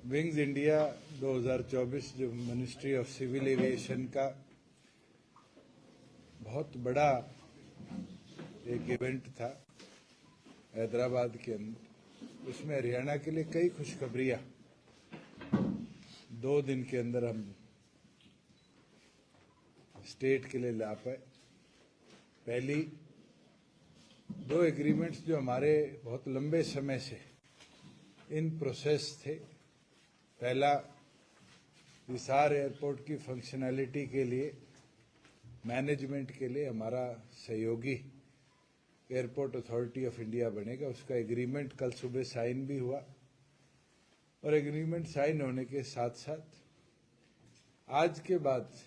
Wings India 2024 जो ministry of civil aviation का बहुत बड़ा एक इवेंट था हैदराबाद के अंदर। उसमें हरियाणा के लिए कई खुशखबरियां 2 दिन के अंदर हम स्टेट के लिए ला पाए। पहली 2 एग्रीमेंट्स जो हमारे बहुत लंबे समय से इन प्रोसेस थे। पहला हिसार एयरपोर्ट की फंक्शनैलिटी के लिए, मैनेजमेंट के लिए हमारा सहयोगी एयरपोर्ट अथॉरिटी ऑफ इंडिया बनेगा। उसका एग्रीमेंट कल सुबह साइन भी हुआ और एग्रीमेंट साइन होने के साथ साथ आज के बाद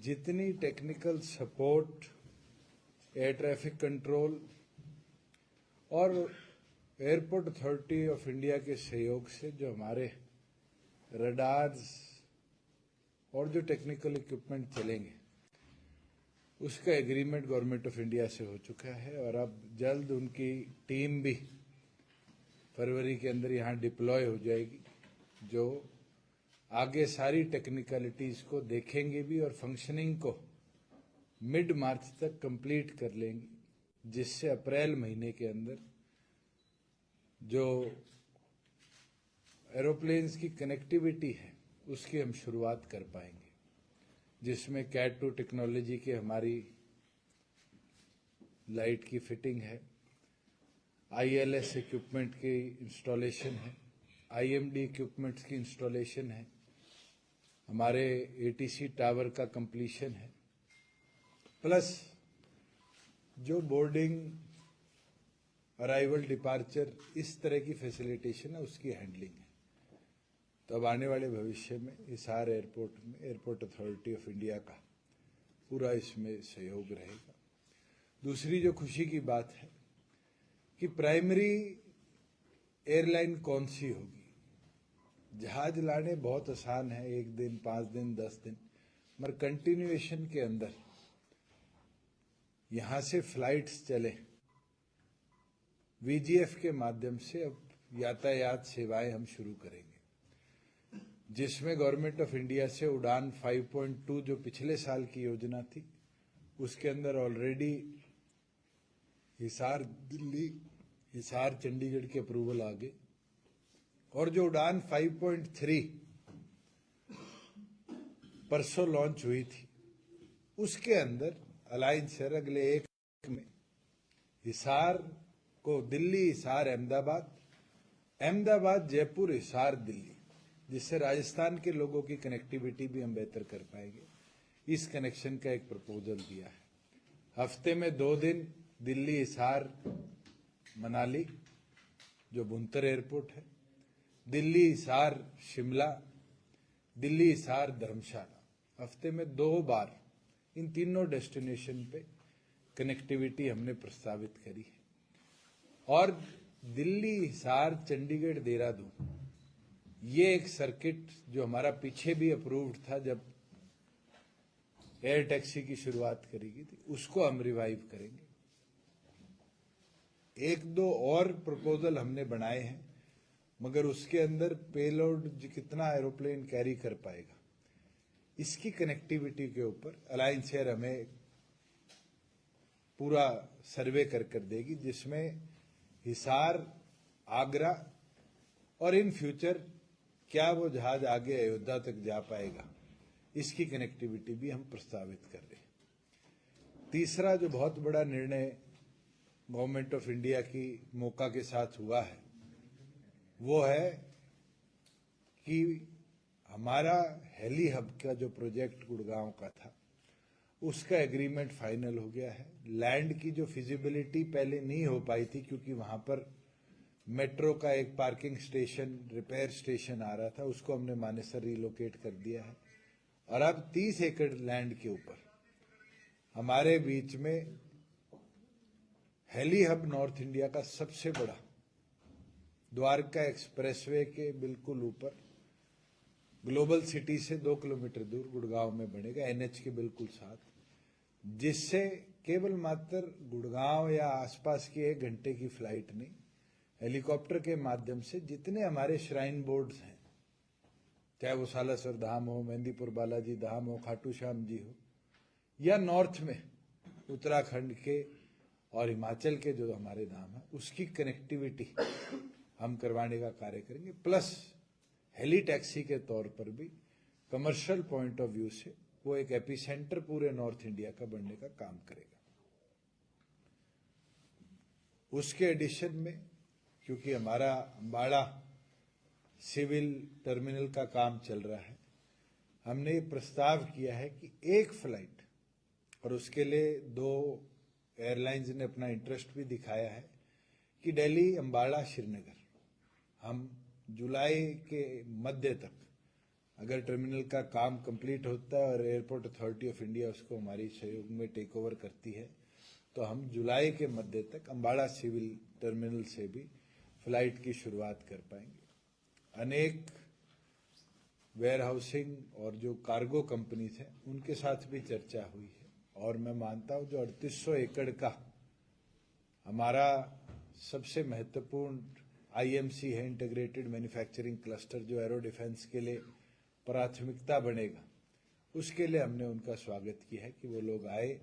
जितनी technical support, air traffic control और एयरपोर्ट अथॉरिटी ऑफ इंडिया के सहयोग से जो हमारे रडार्स और जो टेक्निकल इक्विपमेंट चलेंगे, उसका एग्रीमेंट गवर्नमेंट ऑफ इंडिया से हो चुका है और अब जल्द उनकी टीम भी फरवरी के अंदर यहां डिप्लॉय हो जाएगी, जो आगे सारी टेक्निकलिटीज को देखेंगे भी और फंक्शनिंग को मिड मार्च तक कंप्लीट कर लेंगी, जिससे अप्रैल महीने के अंदर जो एरोप्लेन्स की कनेक्टिविटी है उसकी हम शुरुआत कर पाएंगे, जिसमें कैट 2 टेक्नोलॉजी की हमारी लाइट की फिटिंग है, ILS इक्विपमेंट की इंस्टॉलेशन है, IMD इक्विपमेंट्स की इंस्टॉलेशन है, हमारे ATC टावर का कंप्लीशन है, प्लस जो बोर्डिंग, अराइवल, डिपार्चर इस तरह की फैसिलिटेशन है उसकी हैंडलिंग है। तो अब आने वाले भविष्य में हिसार एयरपोर्ट में एयरपोर्ट अथॉरिटी ऑफ इंडिया का पूरा इसमें सहयोग रहेगा। दूसरी जो खुशी की बात है कि प्राइमरी एयरलाइन कौन सी होगी। जहाज लाने बहुत आसान है, 1 दिन, 5 दिन, 10 दिन, मगर कंटिन्यूएशन के अंदर यहां से फ्लाइट्स चले, VGF के माध्यम से अब यातायात सेवाएं हम शुरू करेंगे, जिसमें गवर्नमेंट ऑफ इंडिया से उड़ान 5.2 जो पिछले साल की योजना थी, उसके अंदर ऑलरेडी हिसार दिल्ली, हिसार चंडीगढ़ के अप्रूवल आ गए और जो उड़ान 5.3 परसों लॉन्च हुई थी, उसके अंदर अलायंस है अगले 1 में हिसार को दिल्ली, हिसार, अहमदाबाद, अहमदाबाद, जयपुर, हिसार, दिल्ली, जिससे राजस्थान के लोगों की कनेक्टिविटी भी हम बेहतर कर पाएंगे। इस कनेक्शन का एक प्रपोजल दिया है। हफ्ते में 2 दिन दिल्ली, हिसार, मनाली जो बुंतर एयरपोर्ट है, दिल्ली, हिसार, शिमला, दिल्ली, हिसार, धर्मशाला, हफ्ते में 2 बार इन तीनों डेस्टिनेशन पे कनेक्टिविटी हमने प्रस्तावित करी है। और दिल्ली, हिसार, चंडीगढ़, देहरादून, ये एक सर्किट जो हमारा पीछे भी अप्रूव्ड था जब एयर टैक्सी की शुरुआत करी गई थी, उसको हम रिवाइव करेंगे। 1-2 और प्रपोजल हमने बनाए हैं, मगर उसके अंदर पेलोड कितना एरोप्लेन कैरी कर पाएगा, इसकी कनेक्टिविटी के ऊपर अलायंस एयर हमें पूरा सर्वे कर देगी, जिसमें हिसार, आगरा और इन फ्यूचर क्या वो जहाज आगे अयोध्या तक जा पाएगा, इसकी कनेक्टिविटी भी हम प्रस्तावित कर रहे हैं। तीसरा जो बहुत बड़ा निर्णय गवर्नमेंट ऑफ इंडिया की मौका के साथ हुआ है, वो है कि हमारा हेली हब का जो प्रोजेक्ट गुड़गांव का था, उसका एग्रीमेंट फाइनल हो गया है। लैंड की जो फिजिबिलिटी पहले नहीं हो पाई थी, क्योंकि वहां पर मेट्रो का एक पार्किंग स्टेशन, रिपेयर स्टेशन आ रहा था, उसको हमने मानेसर रिलोकेट कर दिया है और अब 30 एकड़ लैंड के ऊपर हमारे बीच में हेली हब नॉर्थ इंडिया का सबसे बड़ा द्वारका एक्सप्रेसवे के बिल्कुल ऊपर ग्लोबल सिटी से 2 किलोमीटर दूर गुड़गांव में बनेगा, NH के बिल्कुल साथ, जिससे केवल मात्र गुड़गांव या आसपास की 1 घंटे की फ्लाइट नहीं, हेलीकॉप्टर के माध्यम से जितने हमारे श्राइन बोर्ड्स हैं चाहे वो सालासर धाम हो, मेहंदीपुर बालाजी धाम हो, खाटू श्याम जी हो, या नॉर्थ में उत्तराखंड के और हिमाचल के जो हमारे धाम है उसकी कनेक्टिविटी हम करवाने का कार्य करेंगे। प्लस हेली टैक्सी के तौर पर भी कमर्शियल पॉइंट ऑफ व्यू से वो एक एपिसेंटर पूरे नॉर्थ इंडिया का बनने का काम करेगा। उसके एडिशन में क्योंकि हमारा अम्बाड़ा सिविल टर्मिनल का काम चल रहा है, हमने ये प्रस्ताव किया है कि एक फ्लाइट, और उसके लिए 2 एयरलाइंस ने अपना इंटरेस्ट भी दिखाया है कि दिल्ली अम्बाड़ा श्रीनगर हम जुलाई के मध्य तक अगर टर्मिनल का काम कंप्लीट होता है और एयरपोर्ट अथॉरिटी ऑफ इंडिया उसको हमारी सहयोग में टेक ओवर करती है तो हम जुलाई के मध्य तक अम्बाड़ा सिविल टर्मिनल से भी फ्लाइट की शुरुआत कर पाएंगे। अनेक वेयर हाउसिंग और जो कार्गो कंपनीज हैं उनके साथ भी चर्चा हुई है और मैं मानता हूं जो 3800 एकड़ का हमारा सबसे महत्वपूर्ण आईएमसी है, इंटीग्रेटेड मैन्युफैक्चरिंग क्लस्टर, जो एरो डिफेंस के लिए प्राथमिकता बनेगा, उसके लिए हमने उनका स्वागत किया है कि वो लोग आए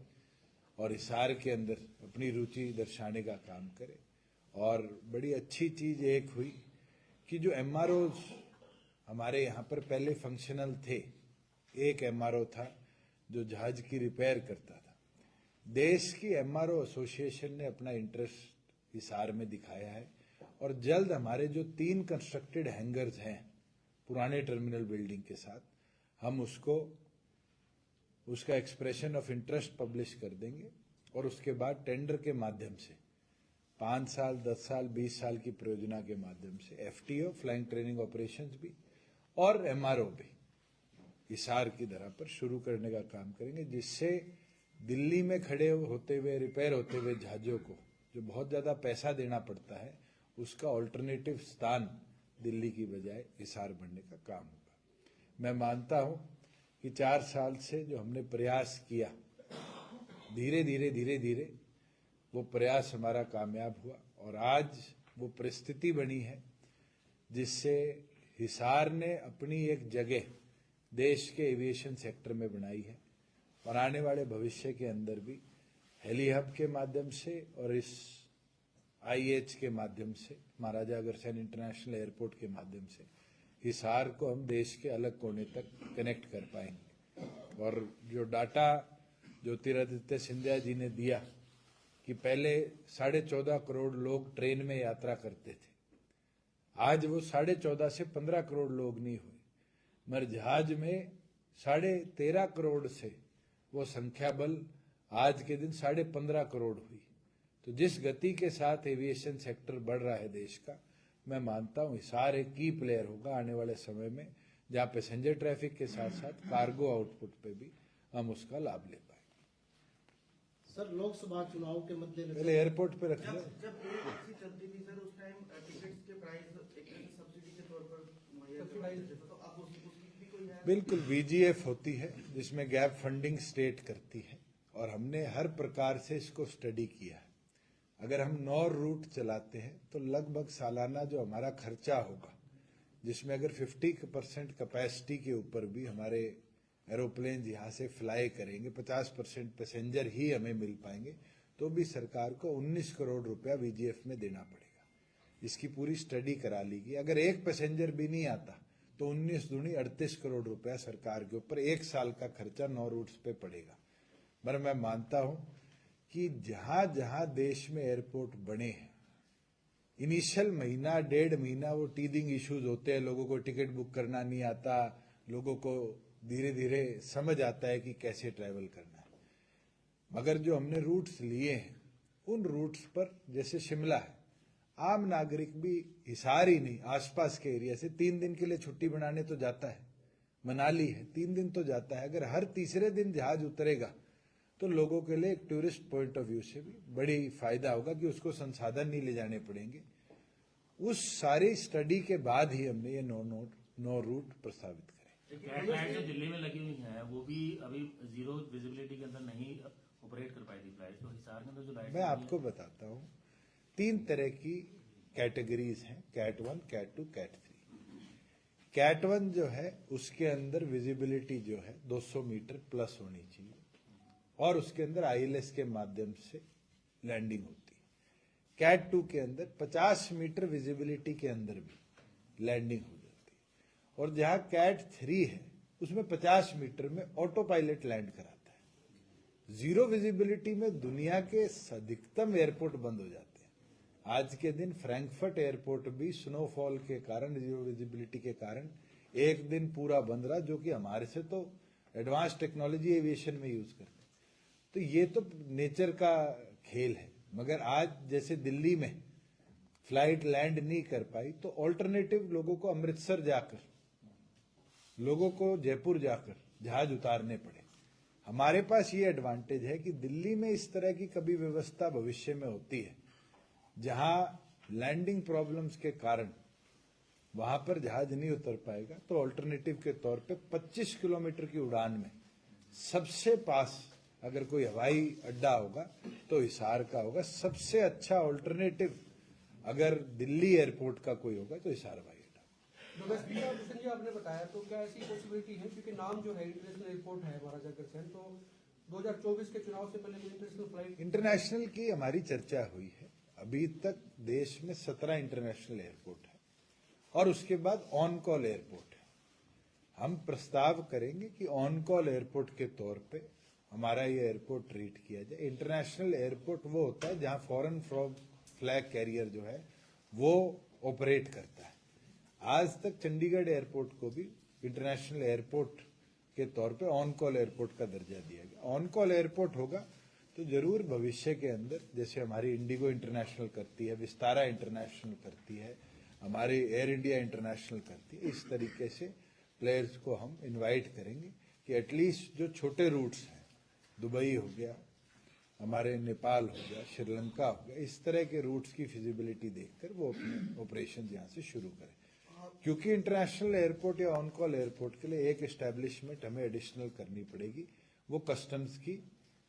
और हिसार के अंदर अपनी रुचि दर्शाने का काम करें। और बड़ी अच्छी चीज एक हुई कि जो एमआरओ हमारे यहाँ पर पहले फंक्शनल थे, एक एमआरओ था जो जहाज की रिपेयर करता था। देश की एमआरओ एसोसिएशन ने अपना इंटरेस्ट हिसार में दिखाया है और जल्द हमारे जो 3 कंस्ट्रक्टेड हैंगर्स हैं पुराने टर्मिनल बिल्डिंग के साथ, हम उसका एक्सप्रेशन ऑफ इंटरेस्ट पब्लिश कर देंगे और उसके बाद टेंडर के माध्यम से 5 साल, 10 साल, 20 साल की परियोजना के माध्यम से एफटीओ, फ्लाइंग ट्रेनिंग ऑपरेशंस भी और एमआरओ भी हिसार की धरा पर शुरू करने का काम करेंगे, जिससे दिल्ली में खड़े होते हुए, रिपेयर होते हुए जहाजों को जो बहुत ज्यादा पैसा देना पड़ता है, उसका ऑल्टरनेटिव स्थान दिल्ली की बजाय हिसार बनने का काम होगा। मैं मानता हूं कि 4 साल से जो हमने प्रयास किया, धीरे धीरे वो प्रयास हमारा कामयाब हुआ और आज वो परिस्थिति बनी है जिससे हिसार ने अपनी एक जगह देश के एविएशन सेक्टर में बनाई है और आने वाले भविष्य के अंदर भी हेली हब के माध्यम से और इस आईएच के माध्यम से, महाराजा अग्रसेन इंटरनेशनल एयरपोर्ट के माध्यम से हिसार को हम देश के अलग कोने तक कनेक्ट कर पाएंगे। और जो डाटा ज्योतिरादित्य सिंधिया जी ने दिया कि पहले 14.5 करोड़ लोग ट्रेन में यात्रा करते थे, आज वो 14.5 से 15 करोड़ लोग नहीं हुए, मगर जहाज में 13.5 करोड़ से वो संख्या बल आज के दिन 15.5 करोड़ हुई। तो जिस गति के साथ एविएशन सेक्टर बढ़ रहा है देश का, मैं मानता हूं हिसार एक की प्लेयर होगा आने वाले समय में, जहां पैसेंजर ट्रैफिक के साथ साथ कार्गो आउटपुट पे भी हम उसका लाभ ले पाएंगे। सर, लोकसभा चुनाव के मद्देनजर पहले एयरपोर्ट पे रख लो। जब टैक्सी चलती थी सर, उस टाइम टिकट्स के प्राइस एक सब्सिडी के तौर पर मुहैया करवाया जाता था, तो अब उसकी भी कोई है? बिल्कुल, वीजीएफ होती है जिसमें गैप फंडिंग स्टेट करती है और हमने हर प्रकार से इसको स्टडी किया है। अगर हम 9 रूट चलाते हैं तो लगभग सालाना जो हमारा खर्चा होगा, जिसमें अगर 50% कैपेसिटी के ऊपर भी हमारे एरोप्लेन यहाँ से फ्लाई करेंगे, 50% पैसेंजर ही हमें मिल पाएंगे, तो भी सरकार को 19 करोड़ रुपया वीजीएफ में देना पड़ेगा। इसकी पूरी स्टडी करा ली गई। अगर एक पैसेंजर भी नहीं आता तो 19 दूनी 38 करोड़ रुपया सरकार के ऊपर 1 साल का खर्चा 9 रूट्स पे पड़ेगा। पर मैं मानता हूं कि जहां जहां देश में एयरपोर्ट बने हैं, इनिशियल महीना 1.5 महीना वो टीदिंग इश्यूज होते हैं, लोगों को टिकट बुक करना नहीं आता, लोगों को धीरे धीरे समझ आता है कि कैसे ट्रैवल करना है। मगर जो हमने रूट्स लिए हैं, उन रूट्स पर जैसे शिमला है, आम नागरिक भी हिसार ही नहीं आसपास के एरिया से 3 दिन के लिए छुट्टी बनाने तो जाता है, मनाली है 3 दिन तो जाता है। अगर हर तीसरे दिन जहाज उतरेगा तो लोगों के लिए एक टूरिस्ट पॉइंट ऑफ व्यू से भी बड़ी फायदा होगा कि उसको संसाधन नहीं ले जाने पड़ेंगे। उस सारी स्टडी के बाद ही हमने ये 9 रूट प्रस्तावित करे। फ्लाइट जो दिल्ली में लगी हुई है वो भी अभी जीरो विजिबिलिटी के अंदर नहीं ऑपरेट कर पाई थी फ्लाइट, तो हिसार के अंदर जो लाइट, मैं आपको बताता हूं, 3 तरह की कैटेगरीज हैं, कैट 1, कैट 2, कैट 3। कैट 1 जो है उसके अंदर विजिबिलिटी जो है 200 मीटर प्लस होनी चाहिए और उसके अंदर ILS के माध्यम से लैंडिंग होती है। कैट 2 के अंदर 50 मीटर विजिबिलिटी के अंदर भी लैंडिंग हो जाती है और जहां कैट 3 है उसमें 50 मीटर में ऑटो पायलट लैंड कराता है। जीरो विजिबिलिटी में दुनिया के अधिकतम एयरपोर्ट बंद हो जाते हैं। आज के दिन फ्रैंकफर्ट एयरपोर्ट भी स्नोफॉल के कारण, जीरो विजिबिलिटी के कारण एक दिन पूरा बंद रहा, जो कि हमारे से तो एडवांस टेक्नोलॉजी एविएशन में यूज करते हैं। तो ये तो नेचर का खेल है। मगर आज जैसे दिल्ली में फ्लाइट लैंड नहीं कर पाई तो ऑल्टरनेटिव लोगों को अमृतसर जाकर, लोगों को जयपुर जाकर जहाज उतारने पड़े। हमारे पास ये एडवांटेज है कि दिल्ली में इस तरह की कभी व्यवस्था भविष्य में होती है जहां लैंडिंग प्रॉब्लम्स के कारण वहां पर जहाज नहीं उतर पाएगा, तो ऑल्टरनेटिव के तौर पे 25 किलोमीटर की उड़ान में सबसे पास अगर कोई हवाई अड्डा होगा तो हिसार का होगा। सबसे अच्छा ऑल्टरनेटिव अगर दिल्ली एयरपोर्ट का कोई होगा तो हिसार हवाई अड्डा। डोमेस्टिक ऑपरेशन जो आपने बताया, तो क्या ऐसी पॉसिबिलिटी है, क्योंकि नाम जो है इंटरनेशनल एयरपोर्ट है महाराजा अग्रसेन, तो 2024 के चुनाव से पहले इंटरनेशनल फ्लाइट इंटरनेशनल की हमारी चर्चा हुई है। अभी तक देश में 17 इंटरनेशनल एयरपोर्ट है और उसके बाद ऑन कॉल एयरपोर्ट है। हम प्रस्ताव करेंगे कि ऑन कॉल एयरपोर्ट के तौर पे हमारा ये एयरपोर्ट ट्रीट किया जाए। इंटरनेशनल एयरपोर्ट वो होता है जहां फॉरेन फ्लैग कैरियर जो है वो ऑपरेट करता है। आज तक चंडीगढ़ एयरपोर्ट को भी इंटरनेशनल एयरपोर्ट के तौर पे ऑन कॉल एयरपोर्ट का दर्जा दिया गया। ऑन कॉल एयरपोर्ट होगा तो जरूर भविष्य के अंदर, जैसे हमारी इंडिगो इंटरनेशनल करती है, विस्तारा इंटरनेशनल करती है, हमारी एयर इंडिया इंटरनेशनल करती है, इस तरीके से प्लेयर्स को हम इनवाइट करेंगे कि एटलीस्ट जो छोटे रूट्स हैं, दुबई हो गया, हमारे नेपाल हो गया, श्रीलंका हो गया, इस तरह के रूट्स की फिजिबिलिटी देखकर वो अपने ऑपरेशन यहाँ से शुरू करें। क्योंकि इंटरनेशनल एयरपोर्ट या ऑन कॉल एयरपोर्ट के लिए एक एस्टेब्लिशमेंट हमें एडिशनल करनी पड़ेगी, वो कस्टम्स की,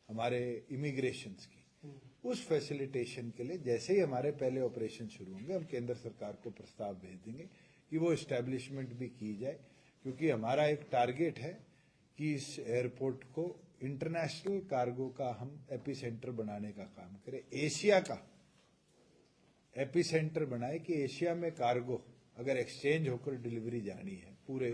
हमारे इमिग्रेशन की। उस फैसिलिटेशन के लिए जैसे ही हमारे पहले ऑपरेशन शुरू होंगे हम केंद्र सरकार को प्रस्ताव भेज देंगे कि वो एस्टेब्लिशमेंट भी की जाए, क्योंकि हमारा एक टारगेट है कि इस एयरपोर्ट को इंटरनेशनल कार्गो का हम एपीसेंटर बनाने का काम करें, एशिया का एपीसेंटर बनाए कि एशिया में कार्गो अगर एक्सचेंज होकर डिलीवरी जानी है पूरे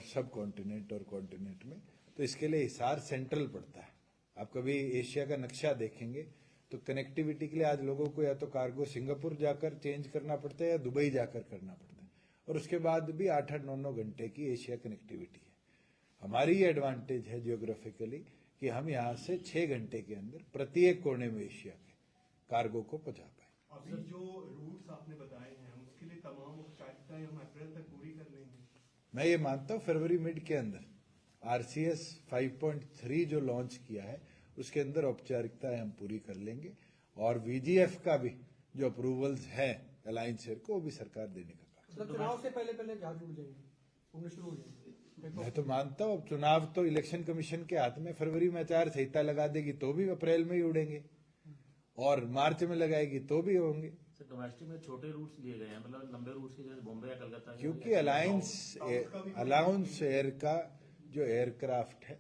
सब कॉन्टिनेंट और कॉन्टिनेंट में, तो इसके लिए हिसार सेंट्रल पड़ता है। आप कभी एशिया का नक्शा देखेंगे तो कनेक्टिविटी के लिए आज लोगों को या तो कार्गो सिंगापुर जाकर चेंज करना पड़ता है या दुबई जाकर करना पड़ता है, और उसके बाद भी 8-8, 9-9 घंटे की एशिया कनेक्टिविटी है। हमारी ये एडवांटेज है जियोग्राफिकली कि हम यहाँ से 6 घंटे के अंदर प्रत्येक कोने में एशिया के कार्गो को पहुंचा पाए। अभी जो रूट्स आपने बताए हैं उसके लिए तमाम औपचारिकताएं हम अप्रैल तक पूरी कर लेंगे। मैं ये मानता हूँ फरवरी मिड के अंदर RCS 5.3 जो लॉन्च किया है उसके अंदर औपचारिकताएं हम पूरी कर लेंगे, और VGF का भी जो अप्रूवल्स है अलायंस एयर को, वो भी सरकार देने का काम। मतलब चुनाव से पहले जहाज उड़ जाएंगे, उड़ने शुरू हो जाएंगे। मैं तो मानता हूँ अब चुनाव तो इलेक्शन कमीशन के हाथ में, फरवरी में आचार संहिता लगा देगी तो भी अप्रैल में ही उड़ेंगे, और मार्च में लगाएगी तो भी होंगे। सर डोमेस्टिक में छोटे रूट्स लिए गए हैं, मतलब लंबे रूट्स की, जैसे बॉम्बे या कलकत्ता। क्योंकि अलाउंस एयर का जो एयरक्राफ्ट है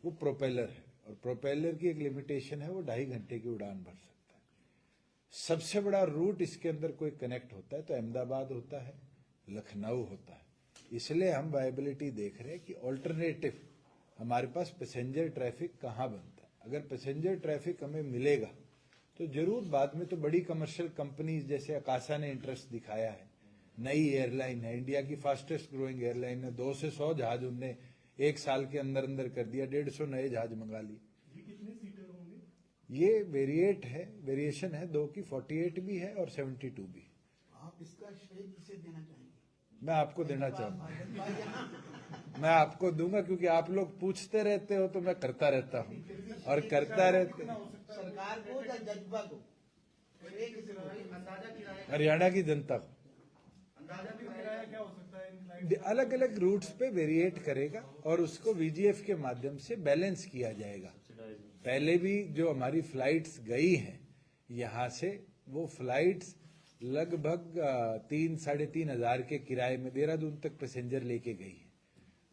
वो प्रोपेलर है, और प्रोपेलर की एक लिमिटेशन है, वो 2.5 घंटे की उड़ान भर सकता है। सबसे बड़ा रूट इसके अंदर कोई कनेक्ट होता है तो अहमदाबाद होता है, लखनऊ होता है। इसलिए हम वायबिलिटी देख रहे हैं कि ऑल्टरनेटिव हमारे पास पैसेंजर ट्रैफिक कहाँ बनता है। अगर पैसेंजर ट्रैफिक हमें मिलेगा तो जरूर बाद में तो बड़ी कमर्शियल कंपनीज जैसे अकाशा ने इंटरेस्ट दिखाया है, नई एयरलाइन है, इंडिया की फास्टेस्ट ग्रोइंग एयरलाइन है, 2 से 100 जहाज उनने 1 साल के अंदर अंदर कर दिया, 150 नए जहाज मंगा लिए। ये कितने सीटर होंगे? ये वेरिएशन है 2 की, 48 भी है और 72 भी। आप इसका श्रेय किसे देना चाहेंगे? मैं आपको देना चाहूंगा, मैं आपको दूंगा, क्योंकि आप लोग पूछते रहते हो तो मैं करता रहता हूँ और करता रहता। सरकार को या जज्बा को? श्रेय किसे देना? अंदाजा किराया हरियाणा की जनता को अंदाजा भी किराया क्या हो सकता है इन फ्लाइट? अलग अलग रूट्स पे वेरिएट करेगा और उसको VGF के माध्यम से बैलेंस किया जाएगा। पहले भी जो हमारी फ्लाइट्स गई हैं यहाँ से, वो फ्लाइट्स लगभग 3-3.5 हजार के किराए में देहरादून तक पैसेंजर लेके गई है।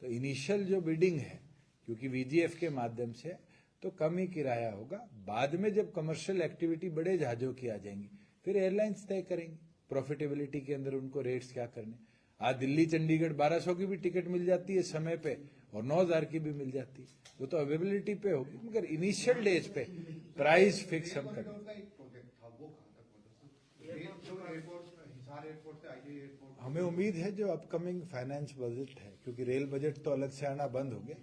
तो इनिशियल जो बिडिंग है, क्योंकि वीजीएफ के माध्यम से, तो कम ही किराया होगा। बाद में जब कमर्शियल एक्टिविटी बड़े जहाजों की आ जाएंगी, फिर एयरलाइंस तय करेंगी प्रॉफिटेबिलिटी के अंदर उनको रेट्स क्या करने। आज दिल्ली चंडीगढ़ 1200 की भी टिकट मिल जाती है समय पे, और 9000 की भी मिल जाती है। वो तो अवेलेबिलिटी पे होगी, मगर इनिशियल डेज पे प्राइस फिक्स हम करें। हमें उम्मीद है जो अपकमिंग फाइनेंस बजट है, क्योंकि रेल बजट तो अलग से आना बंद हो गया,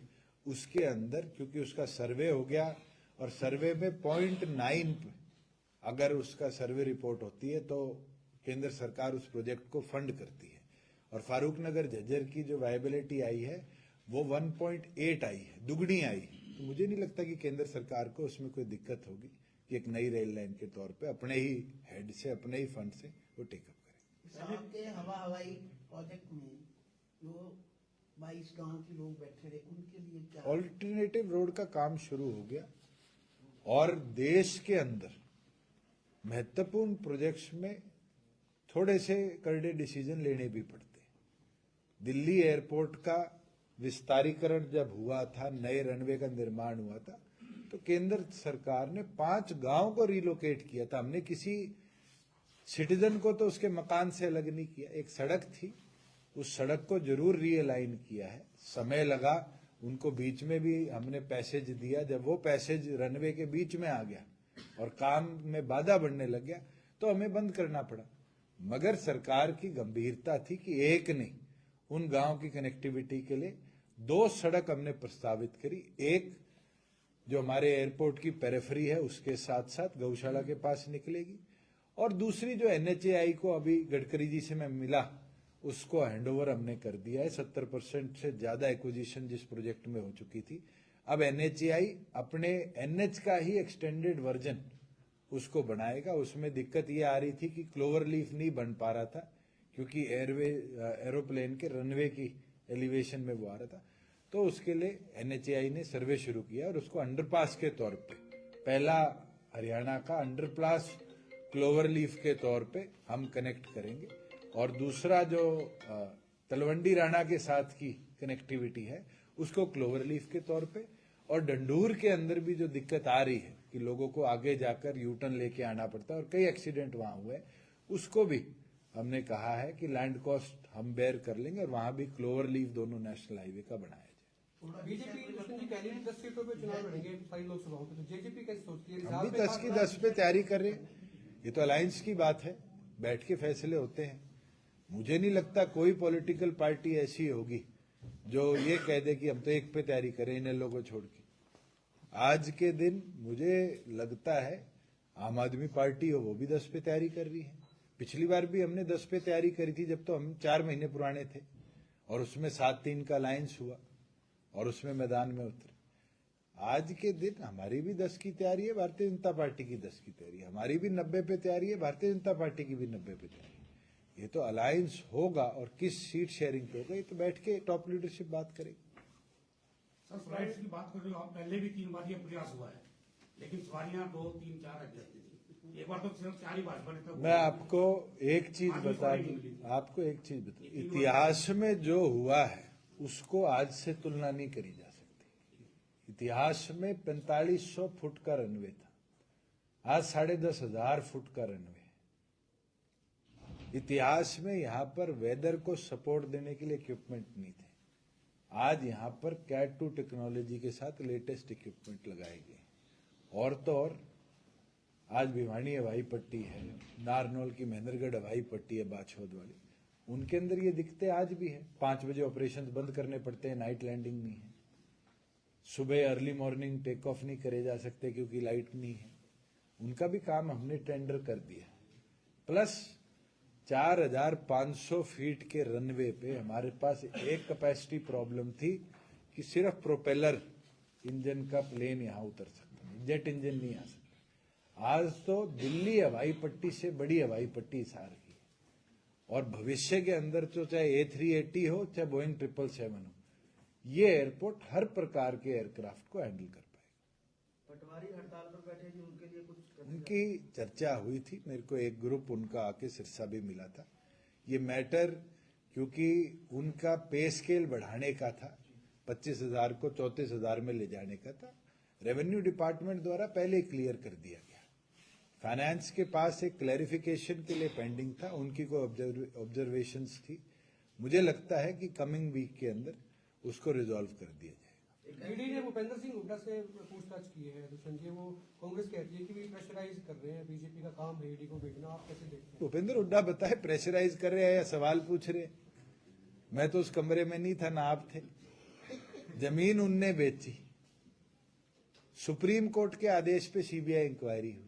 उसके अंदर क्योंकि उसका सर्वे हो गया और सर्वे में 0.9 पे अगर उसका सर्वे रिपोर्ट होती है तो केंद्र सरकार उस प्रोजेक्ट को फंड करती है। और फारूक नगर झज्जर की जो वायबिलिटी आई है वो 1.8 आई है, दुगनी आई। तो मुझे नहीं लगता कि केंद्र सरकार को उसमें कोई दिक्कत होगी कि एक नई रेल लाइन के तौर पे अपने ही हेड से, अपने ही फंड से वो टेकअप करे। आपके हवाई प्रोजेक्ट में जो 22 गांव के लोग बैठे रहे, उनके लिए क्या ऑल्टरनेटिव रोड का काम शुरू हो गया, और देश के अंदर महत्वपूर्ण प्रोजेक्ट्स में थोड़े से करड़े डिसीजन लेने भी पड़ते। दिल्ली एयरपोर्ट का विस्तारीकरण जब हुआ था, नए रनवे का निर्माण हुआ था, तो केंद्र सरकार ने 5 गांव को रिलोकेट किया था। हमने किसी सिटीजन को तो उसके मकान से अलग नहीं किया। एक सड़क थी, उस सड़क को जरूर रीअलाइन किया है, समय लगा, उनको बीच में भी हमने पैसेज दिया। जब वो पैसेज रनवे के बीच में आ गया और काम में बाधा बढ़ने लग गया तो हमें बंद करना पड़ा। मगर सरकार की गंभीरता थी कि एक नहीं, उन गांव की कनेक्टिविटी के लिए 2 सड़क हमने प्रस्तावित करी। एक जो हमारे एयरपोर्ट की पेरिफेरी है उसके साथ साथ गौशाला के पास निकलेगी, और दूसरी जो एनएचएआई को अभी गडकरी जी से मैं मिला, उसको हैंडओवर हमने कर दिया है। 70% से ज्यादा एक्विजिशन जिस प्रोजेक्ट में हो चुकी थी। अब एनएचएआई अपने एनएच का ही एक्सटेंडेड वर्जन उसको बनाएगा। उसमें दिक्कत ये आ रही थी कि क्लोवर लीफ नहीं बन पा रहा था, क्योंकि एरोप्लेन के रनवे की एलिवेशन में वो आ रहा था। तो उसके लिए एनएचएआई ने सर्वे शुरू किया और उसको अंडरपास के तौर पे, पहला हरियाणा का अंडरपास क्लोवर लीफ के तौर पे हम कनेक्ट करेंगे, और दूसरा जो तलवंडी राणा के साथ की कनेक्टिविटी है उसको क्लोवर लीफ के तौर पे। और डंडूर के अंदर भी जो दिक्कत आ रही है कि लोगों को आगे जाकर यूटर्न लेके आना पड़ता है और कई एक्सीडेंट वहां हुए, उसको भी हमने कहा है कि लैंड कॉस्ट हम बेयर कर लेंगे, और वहां भी क्लोवर लीफ दोनों नेशनल हाईवे का बनाया जाए। बीजेपी कैंडिडेट 10 सीटों पे चुनाव लड़ेंगे सारी लोकसभाओं पे, तो जेजेपी कैसे सोचती है? हम भी 10 की 10 पे तैयारी कर रहे हैं। ये तो अलायंस की बात है, बैठ के फैसले होते हैं। मुझे नहीं लगता कोई पॉलिटिकल पार्टी ऐसी होगी जो ये कह दे कि हम तो एक पे तैयारी करें इन लोगों को छोड़ के। आज के दिन मुझे लगता है आम आदमी पार्टी हो वो भी 10 पे तैयारी कर रही है। पिछली बार भी हमने 10 पे तैयारी करी थी जब तो हम 4 महीने पुराने थे, और उसमें 7-3 का अलायंस हुआ और उसमें मैदान में उतरे। आज के दिन हमारी भी 10 की तैयारी है, भारतीय जनता पार्टी की 10 की तैयारी है, हमारी भी 90 पे तैयारी है, भारतीय जनता पार्टी की भी 90 पे तैयारी है। ये तो अलायंस होगा, और किस सीट शेयरिंग पे होगा ये तो बैठ के टॉप लीडरशिप बात करेगी। सर, फ्लाइट्स की बात कर रहे हो आप, पहले भी 3 बार ये प्रयास हुआ है, लेकिन सवारियां 2, 3, 4 रह जाती थी। एक बार तो सिर्फ 4 ही भाजपा ने। मैं आपको एक चीज बता दूं, इतिहास में जो हुआ है उसको आज से तुलना नहीं करी जा सकती। इतिहास में 4500 फुट का रनवे था, आज 10,500 फुट का रनवे। इतिहास में यहाँ पर वेदर को सपोर्ट देने के लिए इक्विपमेंट नहीं थे, आज यहाँ पर कैट 2 टेक्नोलॉजी के साथ लेटेस्ट इक्विपमेंट लगाए गए। और तो और आज भिवानी हवाई पट्टी है, नारनौल की महेंद्रगढ़ हवाई पट्टी है बाछौद वाली, उनके अंदर ये दिक्कतें आज भी है। 5 बजे ऑपरेशन बंद करने पड़ते हैं, नाइट लैंडिंग नहीं है, सुबह अर्ली मॉर्निंग टेक ऑफ नहीं करे जा सकते क्योंकि लाइट नहीं है। उनका भी काम हमने टेंडर कर दिया। प्लस 4,500 फीट के रनवे पे हमारे पास एक कैपेसिटी प्रॉब्लम थी कि सिर्फ प्रोपेलर इंजन का प्लेन यहां उतर सकता है, जेट इंजन नहीं आ सकता। आज तो दिल्ली हवाई पट्टी से बड़ी हवाई पट्टी हिसार की, और भविष्य के अंदर तो चाहे A380 हो चाहे बोइंग 777 हो, ये एयरपोर्ट हर प्रकार के एयरक्राफ्ट को हैंडल कर पाएगा। पटवारी हड़ताल पर बैठे जी, उनके लिए कुछ उनकी चर्चा हुई थी। मेरे को एक ग्रुप उनका आके सिरसा भी मिला था। ये मैटर क्योंकि उनका पे स्केल बढ़ाने का था, 25,000 को 34,000 में ले जाने का था, रेवेन्यू डिपार्टमेंट द्वारा पहले क्लियर कर दिया गया। फाइनेंस के पास एक क्लैरिफिकेशन के लिए पेंडिंग था, उनकी कोई ऑब्जर्वेशंस थी। मुझे लगता है कि कमिंग वीक के अंदर उसको रिजॉल्व कर दिया जाएगा। ईडी ने भूपेंद्र सिंह हुड्डा से पूछताछ की है दुष्यंत जी, वो कांग्रेस कहती है कि भी प्रेशराइज कर रहे हैं, बीजेपी का काम है ईडी को भेजना, आप कैसे देखते हैं? भूपेंद्र हुड्डा बताए प्रेशराइज कर रहे हैं या सवाल पूछ रहे हैं? मैं तो उस कमरे में नहीं था, ना आप थे। जमीन उनने बेची, सुप्रीम कोर्ट के आदेश पे सीबीआई इंक्वायरी हुई,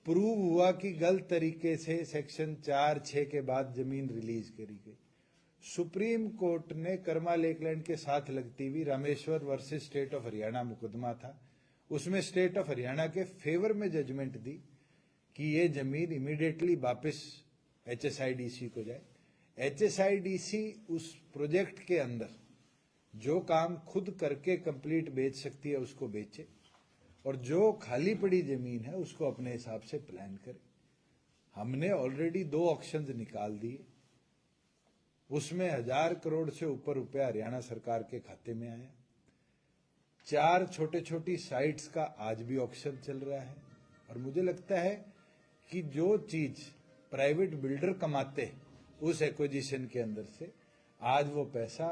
प्रूव हुआ कि गलत तरीके से सेक्शन 4(6) के बाद जमीन रिलीज करी गई। सुप्रीम कोर्ट ने कर्मा लेकलैंड के साथ लगती हुई Rameshwar versus state of Haryana मुकदमा था, उसमें स्टेट ऑफ हरियाणा के फेवर में जजमेंट दी कि ये जमीन इमीडिएटली वापस HSIDC को जाए। HSIDC उस प्रोजेक्ट के अंदर जो काम खुद करके कंप्लीट बेच सकती है उसको बेचे, और जो खाली पड़ी जमीन है उसको अपने हिसाब से प्लान करे। हमने ऑलरेडी 2 ऑक्शंस निकाल दिए, उसमें 1000 करोड़ से ऊपर रुपया हरियाणा सरकार के खाते में आया। 4 छोटे छोटी साइट्स का आज भी ऑक्शन चल रहा है, और मुझे लगता है कि जो चीज प्राइवेट बिल्डर कमाते उस एक्विजिशन के अंदर से, आज वो पैसा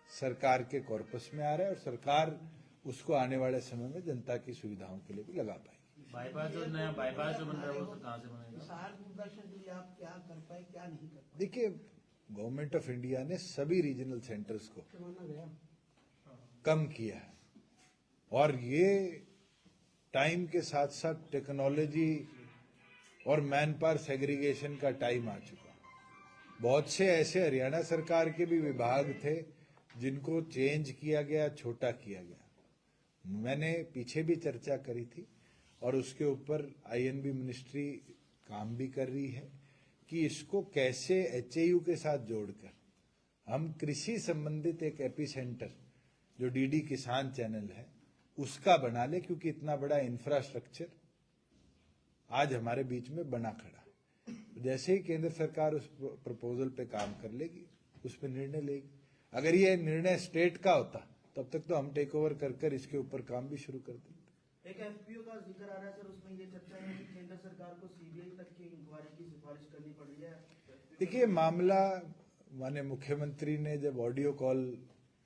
सरकार के कॉर्पस में आ रहा है, और सरकार उसको आने वाले समय में जनता की सुविधाओं के लिए भी लगा पाएगी। बाईपास जो नया बाईपास जो बन रहा है वो कहाँ से बनेगा? किसान दूरदर्शन के लिए आप क्या कर पाए, क्या नहीं कर पाए? देखिए, गवर्नमेंट ऑफ इंडिया ने सभी रीजनल सेंटर्स को माना गया कम किया है, और ये टाइम के साथ साथ टेक्नोलॉजी और मैन पावर सेग्रीगेशन का टाइम आ चुका। बहुत से ऐसे हरियाणा सरकार के भी विभाग थे जिनको चेंज किया गया, छोटा किया गया। मैंने पीछे भी चर्चा करी थी, और उसके ऊपर INB मिनिस्ट्री काम भी कर रही है कि इसको कैसे HAU के साथ जोड़कर हम कृषि संबंधित एक एपी सेंटर जो DD किसान चैनल है उसका बना ले, क्योंकि इतना बड़ा इंफ्रास्ट्रक्चर आज हमारे बीच में बना खड़ा है। जैसे ही केंद्र सरकार उस प्रपोजल पे काम कर लेगी, उस पर निर्णय लेगी। अगर ये निर्णय स्टेट का होता तब तक तो हम टेक ओवर कर इसके ऊपर काम भी शुरू कर देते। एक FPO का जिक्र आ रहा है सर, उसमें ये चर्चा है कि केंद्र सरकार को CBI तक की इंक्वायरी की सिफारिश करनी पड़ रही है। देखिए, मामला माननीय मुख्यमंत्री ने जब ऑडियो कॉल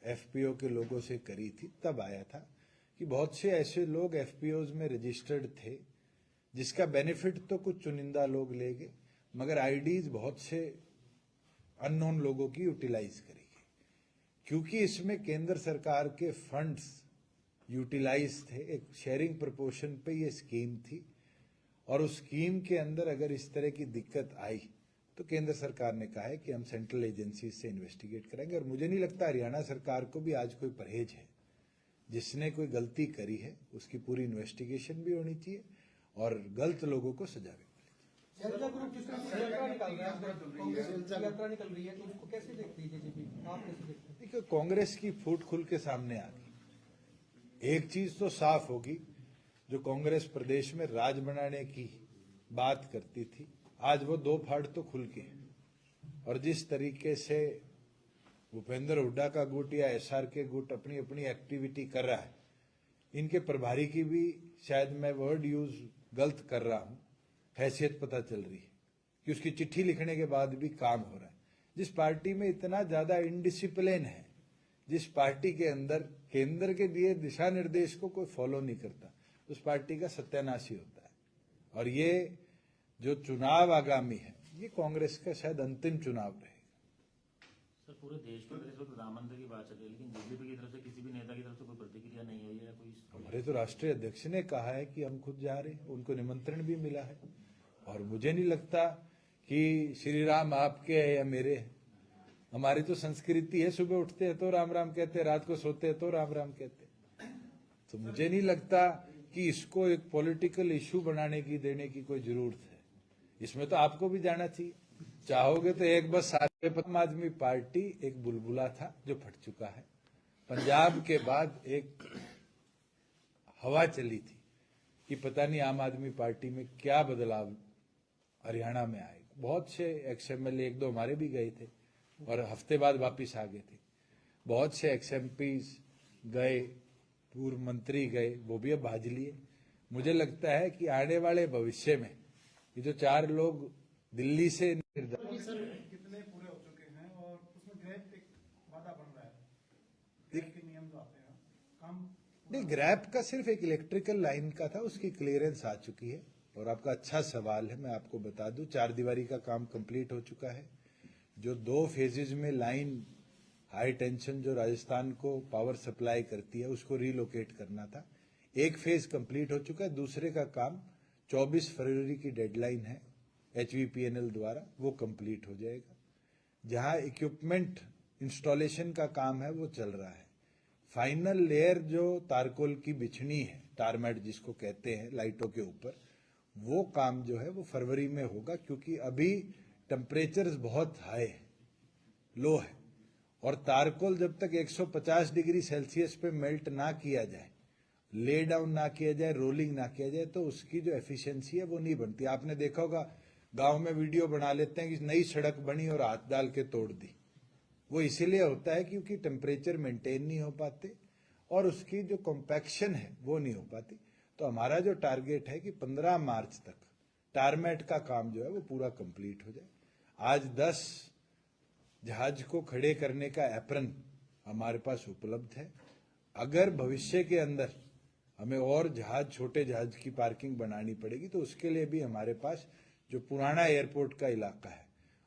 FPO के लोगों से करी थी तब आया था कि बहुत से ऐसे लोग FPOs में रजिस्टर्ड थे जिसका बेनिफिट तो कुछ चुनिंदा लोग लेंगे, मगर IDs बहुत से अननोन लोगों की यूटिलाइज करेगी, क्योंकि इसमें केंद्र सरकार के फंड्स यूटिलाइज थे। एक शेयरिंग प्रोपोर्शन पे ये स्कीम थी, और उस स्कीम के अंदर अगर इस तरह की दिक्कत आई तो केंद्र सरकार ने कहा है कि हम सेंट्रल एजेंसी से इन्वेस्टिगेट करेंगे। और मुझे नहीं लगता हरियाणा सरकार को भी आज कोई परहेज है। जिसने कोई गलती करी है उसकी पूरी इन्वेस्टिगेशन भी होनी चाहिए, और गलत लोगों को सजा भी मिलनी शैलजा ग्रुप जिस तरह से यात्रा निकाल रहा है, कांग्रेस यात्रा निकल रही है, तो उसको कैसे देखती है जेजेपी, आप कैसे देखते हैं? देखिए, कांग्रेस की फूट खुल के सामने आ गई। एक चीज तो साफ होगी, जो कांग्रेस प्रदेश में राज बनाने की बात करती थी, आज वो 2 फाड़ तो खुल के हैं। और जिस तरीके से भूपेंद्र हुड्डा का गुट या SR के गुट अपनी अपनी एक्टिविटी कर रहा है, इनके प्रभारी की भी शायद मैं वर्ड यूज गलत कर रहा हूं, हैसियत पता चल रही है कि उसकी चिट्ठी लिखने के बाद भी काम हो रहा है। जिस पार्टी में इतना ज्यादा इनडिसिप्लिन है, जिस पार्टी के अंदर केंद्र के दिए दिशा निर्देश को कोई फॉलो नहीं करता, उस पार्टी का सत्यानाश ही होता है। और ये जो चुनाव आगामी है, ये कांग्रेस का शायद अंतिम चुनाव रहेगा। सर, पूरे देश के अंदर इस वक्त प्रधानमंत्री की बात चल रही है, लेकिन बीजेपी की तरफ से किसी भी नेता की तरफ से कोई प्रतिक्रिया नहीं हुई है। कोई हमारे तो राष्ट्रीय अध्यक्ष ने कहा है कि हम खुद जा रहे हैं, उनको निमंत्रण भी मिला है। और मुझे नहीं लगता कि श्री राम आपके है या मेरे है। हमारी तो संस्कृति है, सुबह उठते हैं तो राम राम कहते हैं, रात को सोते हैं तो राम राम कहते हैं। तो मुझे नहीं लगता कि इसको एक पॉलिटिकल इशू बनाने की देने की कोई जरूरत है। इसमें तो आपको भी जाना चाहिए। चाहोगे तो एक बस सारे आम आदमी पार्टी एक बुलबुला था जो फट चुका है। पंजाब के बाद एक हवा चली थी कि पता नहीं आम आदमी पार्टी में क्या बदलाव हरियाणा में आएगा। बहुत से एक्सएमएलए, एक दो हमारे भी गए थे और हफ्ते बाद वापस आ गए थे। बहुत से एक्सएमपीज गए, पूर्व मंत्री गए, वो भी अब भाज लिए। मुझे लगता है कि आने वाले भविष्य में ये जो 4 लोग दिल्ली से कितने पूरे हो चुके हैं और उसमें ग्रेप एक वादा बन रहा है, ग्रेप के नियम जो आते हैं काम नहीं, ग्रैप का सिर्फ एक इलेक्ट्रिकल लाइन का था, उसकी क्लियरेंस आ चुकी है। और आपका अच्छा सवाल है, मैं आपको बता दूं, 4 दीवारी का काम कंप्लीट हो चुका है। जो 2 फेजेज में लाइन हाई टेंशन जो राजस्थान को पावर सप्लाई करती है उसको रिलोकेट करना था, 1 फेज कंप्लीट हो चुका है। दूसरे का काम 24 फरवरी की डेडलाइन है HVPNL द्वारा, वो कंप्लीट हो जाएगा। जहां इक्विपमेंट इंस्टॉलेशन का काम है वो चल रहा है। फाइनल लेयर जो तारकोल की बिछनी है, टारमेट जिसको कहते हैं लाइटों के ऊपर, वो काम जो है वो फरवरी में होगा, क्योंकि अभी टेम्परेचर्स बहुत हाई है, लो है, और तारकोल जब तक 150 डिग्री सेल्सियस पे मेल्ट ना किया जाए, ले डाउन ना किया जाए, रोलिंग ना किया जाए, तो उसकी जो एफिशिएंसी है वो नहीं बनती। आपने देखा होगा गांव में वीडियो बना लेते हैं कि नई सड़क बनी और हाथ डाल के तोड़ दी। वो इसीलिए होता है क्योंकि टेम्परेचर मेंटेन नहीं हो पाते और उसकी जो कॉम्पैक्शन है वो नहीं हो पाती। तो हमारा जो टारगेट है कि 15 मार्च तक टारमेट का काम जो है वो पूरा कंप्लीट हो जाए। आज 10 जहाज को खड़े करने का एप्रन हमारे पास उपलब्ध है। अगर भविष्य के अंदर हमें और जहाज, छोटे जहाज की पार्किंग बनानी पड़ेगी तो उसके लिए भी हमारे पास जो पुराना एयरपोर्ट का इलाका है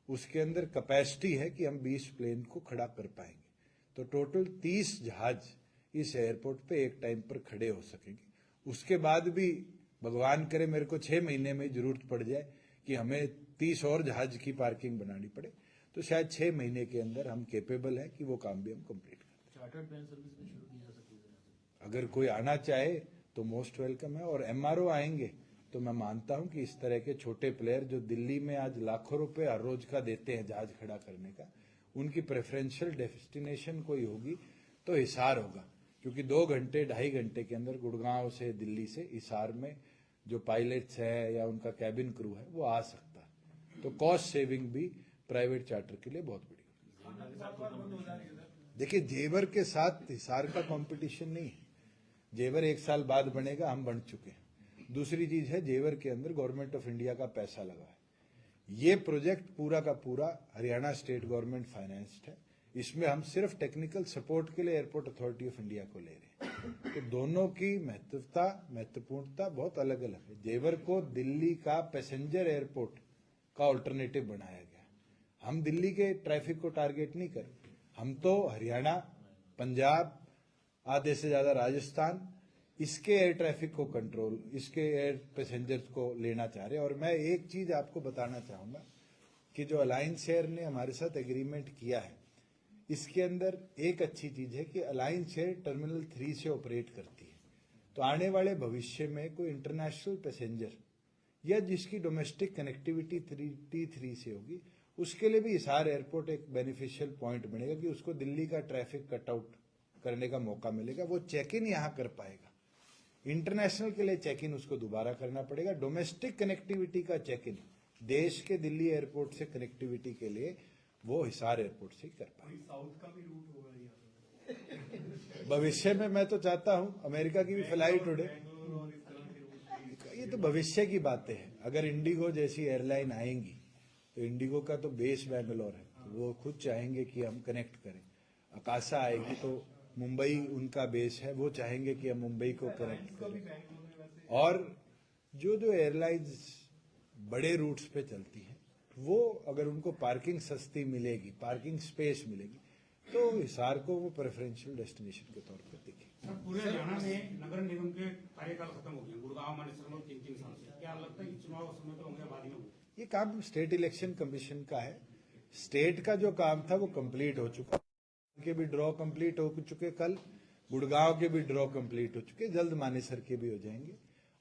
उसके अंदर कैपेसिटी है कि हम 20 प्लेन को खड़ा कर पाएंगे। तो टोटल 30 जहाज इस एयरपोर्ट पे एक टाइम पर खड़े हो सकेंगे। उसके बाद भी भगवान करे मेरे को 6 महीने में जरूरत पड़ जाए कि हमें 30 और जहाज की पार्किंग बनानी पड़े, तो शायद 6 महीने के अंदर हम केपेबल है कि वो काम भी हम कंप्लीट करें। चार्टर्ड प्लेन सर्विस भी शुरू की जा सकती है। अगर कोई आना चाहे तो मोस्ट वेलकम है। और MRO आएंगे तो मैं मानता हूं कि इस तरह के छोटे प्लेयर जो दिल्ली में आज लाखों रुपए हर रोज का देते हैं जहाज खड़ा करने का, उनकी प्रेफरेंशियल डेस्टिनेशन कोई होगी तो हिसार होगा, क्योंकि 2 घंटे 2.5 घंटे के अंदर गुड़गांव से दिल्ली से हिसार में जो पायलट्स है या उनका कैबिन क्रू है वो आ सकता है। तो कॉस्ट सेविंग भी प्राइवेट चार्टर के लिए बहुत बड़ी होगी। देखिए, जेवर के साथ हिसार का कंपटीशन नहीं है। जेवर 1 साल बाद बनेगा, हम बन चुके हैं। दूसरी चीज है, जेवर के अंदर गवर्नमेंट ऑफ इंडिया का पैसा लगा है। ये प्रोजेक्ट पूरा का पूरा हरियाणा स्टेट गवर्नमेंट फाइनेंस्ड है। इसमें हम सिर्फ टेक्निकल सपोर्ट के लिए एयरपोर्ट अथॉरिटी ऑफ इंडिया को ले रहे हैं। तो दोनों की महत्वपूर्णता बहुत अलग अलग है। जेवर को दिल्ली का पैसेंजर एयरपोर्ट का ऑल्टरनेटिव बनाया गया। हम दिल्ली के ट्रैफिक को टारगेट नहीं करें, हम तो हरियाणा, पंजाब, आधे से ज्यादा राजस्थान, इसके एयर ट्रैफिक को कंट्रोल, इसके एयर पैसेंजर्स को लेना चाह रहे हैं। और मैं एक चीज आपको बताना चाहूंगा कि जो अलायंस एयर ने हमारे साथ एग्रीमेंट किया है, इसके अंदर एक अच्छी चीज है कि अलायंस एयर टर्मिनल 3 से ऑपरेट करती है। तो आने वाले भविष्य में कोई इंटरनेशनल पैसेंजर या जिसकी डोमेस्टिक कनेक्टिविटी T3 से होगी, उसके लिए भी हिसार एयरपोर्ट एक बेनिफिशियल पॉइंट बनेगा कि उसको दिल्ली का ट्रैफिक कट आउट करने का मौका मिलेगा। वो चेक इन यहां कर पाएगा। इंटरनेशनल के लिए चेक इन उसको दोबारा करना पड़ेगा। डोमेस्टिक कनेक्टिविटी का चेक इन देश के दिल्ली एयरपोर्ट से कनेक्टिविटी के लिए वो हिसार एयरपोर्ट से ही कर पाएगा। साउथ का भी रूट होगा यहाँ भविष्य में मैं तो चाहता हूं अमेरिका की भी फ्लाइट उड़े। बेंगलोर और इस तरह के रूट। ये तो भविष्य की बातें हैं। अगर इंडिगो जैसी एयरलाइन आएंगी तो इंडिगो का तो बेस बैंगलोर है, तो वो खुद चाहेंगे कि हम कनेक्ट करें। आकाशा आएगी तो मुंबई उनका बेस है, वो चाहेंगे कि हम मुंबई को कनेक्ट करें। और जो एयरलाइंस बड़े रूट्स पे चलती हैं, वो अगर उनको पार्किंग सस्ती मिलेगी, पार्किंग स्पेस मिलेगी, तो हिसार को वो प्रेफरेंशियल डेस्टिनेशन के तौर पर दिखेगी। सर, पूरे हरियाणा में नगर निगम के कार्यकाल खत्म हो गए। गुड़गांव, मानेसर में 3-3 साल से क्या लगता है कि चुनाव समय तो होंगे, बाद में होंगे? ये काम स्टेट इलेक्शन कमीशन का है। स्टेट का जो काम था वो कंप्लीट हो चुका, के भी ड्रॉ कंप्लीट हो चुके, कल गुड़गांव के भी ड्रॉ कंप्लीट हो चुके, जल्द मानेसर के भी हो जाएंगे।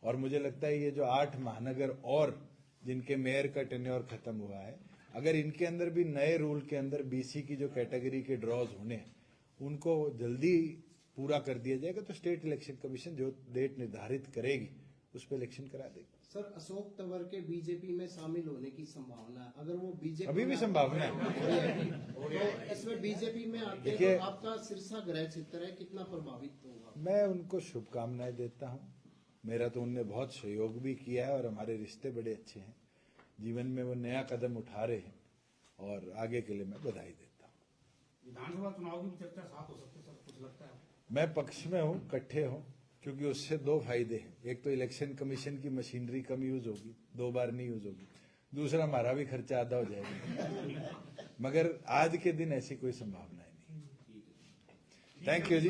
और मुझे लगता है ये जो 8 महानगर और जिनके मेयर का टेन्योर खत्म हुआ है, अगर इनके अंदर भी नए रूल के अंदर BC की जो कैटेगरी के ड्रॉज होने हैं उनको जल्दी पूरा कर दिया जाएगा, तो स्टेट इलेक्शन कमीशन जो डेट निर्धारित करेगी उस पर इलेक्शन करा देंगे। सर, अशोक तंवर के बीजेपी में शामिल होने की संभावना है, अगर वो बीजेपी अभी भी संभावना है। तो इसमें बीजेपी में आते हैं देखिए, तो आपका सिरसा गृह क्षेत्र है, कितना प्रभावित होगा? मैं उनको शुभकामनाएं देता हूं। मेरा तो उनने बहुत सहयोग भी किया है और हमारे रिश्ते बड़े अच्छे हैं। जीवन में वो नया कदम उठा रहे हैं और आगे के लिए मैं बधाई देता हूं। विधानसभा चुनाव की भी चर्चा साथ हो सकती है सर, कुछ लगता है? मैं पक्ष में हूं, इकट्ठे हों, क्योंकि उससे दो फायदे हैं। एक तो इलेक्शन कमीशन की मशीनरी कम यूज होगी, 2 बार नहीं यूज होगी। दूसरा, हमारा भी खर्चा आधा हो जाएगा। मगर आज के दिन ऐसी कोई संभावना नहीं। Thank you ji.